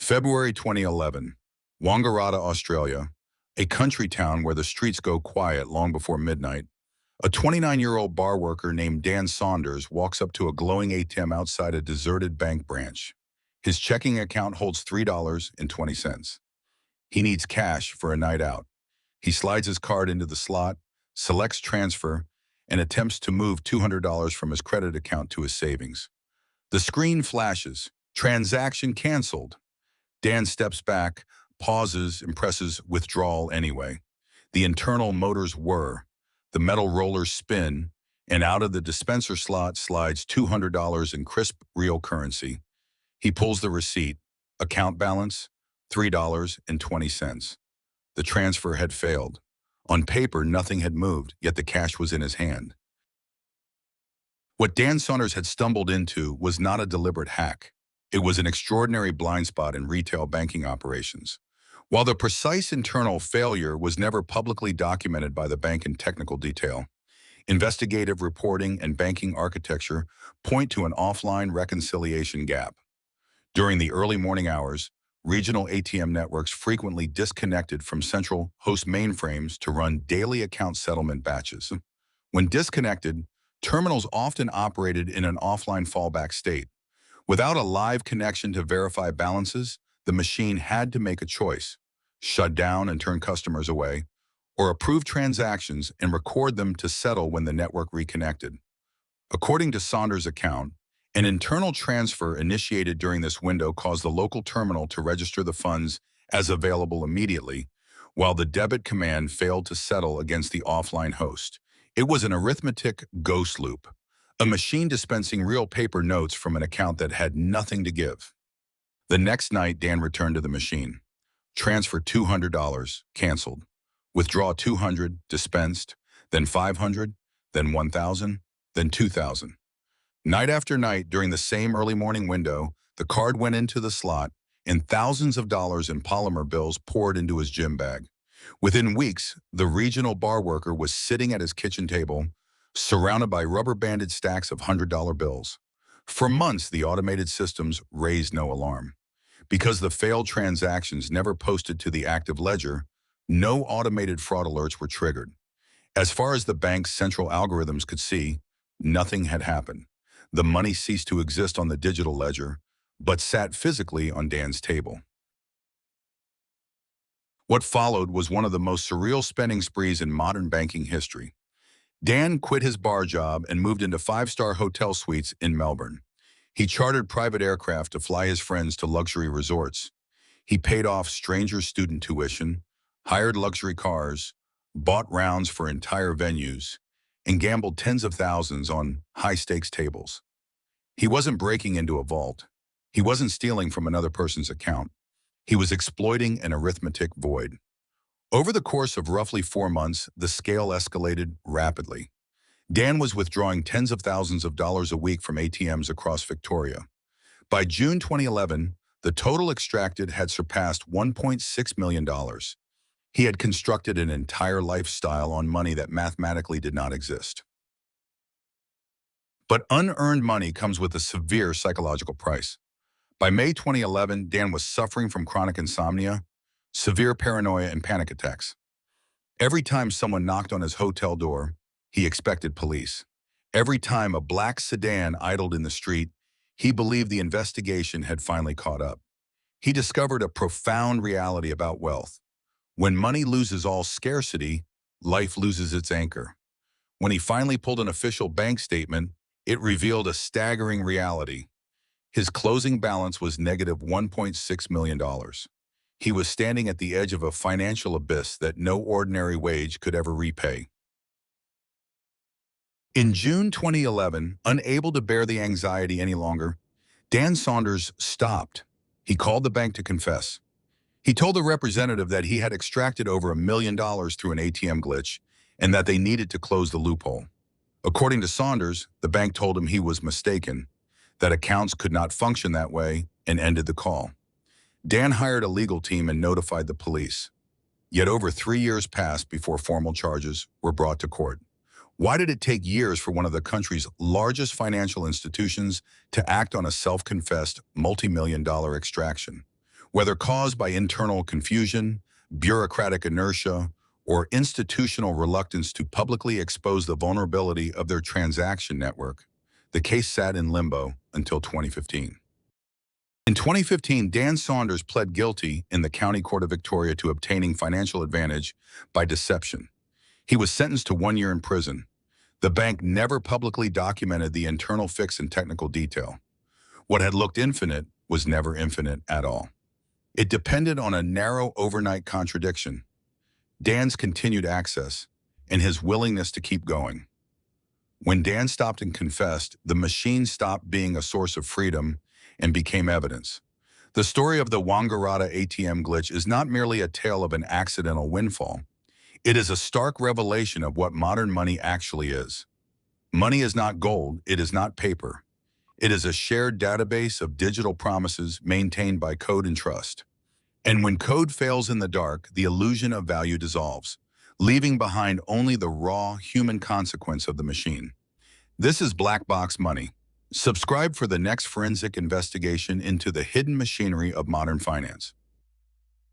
February 2011, Wangaratta, Australia, a country town where the streets go quiet long before midnight. A 29-year-old bar worker named Dan Saunders walks up to a glowing ATM outside a deserted bank branch. His checking account holds $3.20. He needs cash for a night out. He slides his card into the slot, selects transfer, and attempts to move $200 from his credit account to his savings. The screen flashes. Transaction canceled. Dan steps back, pauses, and presses withdrawal anyway. The internal motors whir, the metal rollers spin, and out of the dispenser slot slides $200 in crisp real currency. He pulls the receipt. Account balance, $3.20. The transfer had failed. On paper, nothing had moved, yet the cash was in his hand. What Dan Saunders had stumbled into was not a deliberate hack. It was an extraordinary blind spot in retail banking operations. While the precise internal failure was never publicly documented by the bank in technical detail, investigative reporting and banking architecture point to an offline reconciliation gap. During the early morning hours, regional ATM networks frequently disconnected from central host mainframes to run daily account settlement batches. When disconnected, terminals often operated in an offline fallback state. Without a live connection to verify balances, the machine had to make a choice: shut down and turn customers away, or approve transactions and record them to settle when the network reconnected. According to Saunders' account, an internal transfer initiated during this window caused the local terminal to register the funds as available immediately, while the debit command failed to settle against the offline host. It was an arithmetic ghost loop, a machine dispensing real paper notes from an account that had nothing to give. The next night, Dan returned to the machine. Transfer $200, canceled. Withdraw $200, dispensed, then $500, then $1,000, then $2,000. Night after night, during the same early morning window, the card went into the slot, and thousands of dollars in polymer bills poured into his gym bag. Within weeks, the regional bar worker was sitting at his kitchen table, surrounded by rubber-banded stacks of $100 bills. For months, the automated systems raised no alarm. Because the failed transactions never posted to the active ledger, no automated fraud alerts were triggered. As far as the bank's central algorithms could see, nothing had happened. The money ceased to exist on the digital ledger, but sat physically on Dan's table. What followed was one of the most surreal spending sprees in modern banking history. Dan quit his bar job and moved into five-star hotel suites in Melbourne. He chartered private aircraft to fly his friends to luxury resorts. He paid off strangers' student tuition, hired luxury cars, bought rounds for entire venues, and gambled tens of thousands on high-stakes tables. He wasn't breaking into a vault. He wasn't stealing from another person's account. He was exploiting an arithmetic void. Over the course of roughly 4 months, the scale escalated rapidly. Dan was withdrawing tens of thousands of dollars a week from ATMs across Victoria. By June 2011, the total extracted had surpassed $1.6 million. He had constructed an entire lifestyle on money that mathematically did not exist. But unearned money comes with a severe psychological price. By May 2011, Dan was suffering from chronic insomnia, severe paranoia, and panic attacks. Every time someone knocked on his hotel door, he expected police. Every time a black sedan idled in the street, he believed the investigation had finally caught up. He discovered a profound reality about wealth. When money loses all scarcity, life loses its anchor. When he finally pulled an official bank statement, it revealed a staggering reality. His closing balance was negative $1.6 million. He was standing at the edge of a financial abyss that no ordinary wage could ever repay. In June 2011, unable to bear the anxiety any longer, Dan Saunders stopped. He called the bank to confess. He told the representative that he had extracted over $1 million through an ATM glitch and that they needed to close the loophole. According to Saunders, the bank told him he was mistaken, that accounts could not function that way, and ended the call. Dan hired a legal team and notified the police. Yet over 3 years passed before formal charges were brought to court. Why did it take years for one of the country's largest financial institutions to act on a self-confessed multi-million-dollar extraction? Whether caused by internal confusion, bureaucratic inertia, or institutional reluctance to publicly expose the vulnerability of their transaction network, the case sat in limbo until 2015. In 2015, Dan Saunders pled guilty in the County Court of Victoria to obtaining financial advantage by deception. He was sentenced to 1 year in prison. The bank never publicly documented the internal fix in technical detail. What had looked infinite was never infinite at all. It depended on a narrow overnight contradiction: Dan's continued access and his willingness to keep going. When Dan stopped and confessed, the machine stopped being a source of freedom and became evidence. The story of the Wangaratta ATM glitch is not merely a tale of an accidental windfall. It is a stark revelation of what modern money actually is. Money is not gold, it is not paper. It is a shared database of digital promises maintained by code and trust. And when code fails in the dark, the illusion of value dissolves, leaving behind only the raw human consequence of the machine. This is Black Box Money. Subscribe for the next forensic investigation into the hidden machinery of modern finance.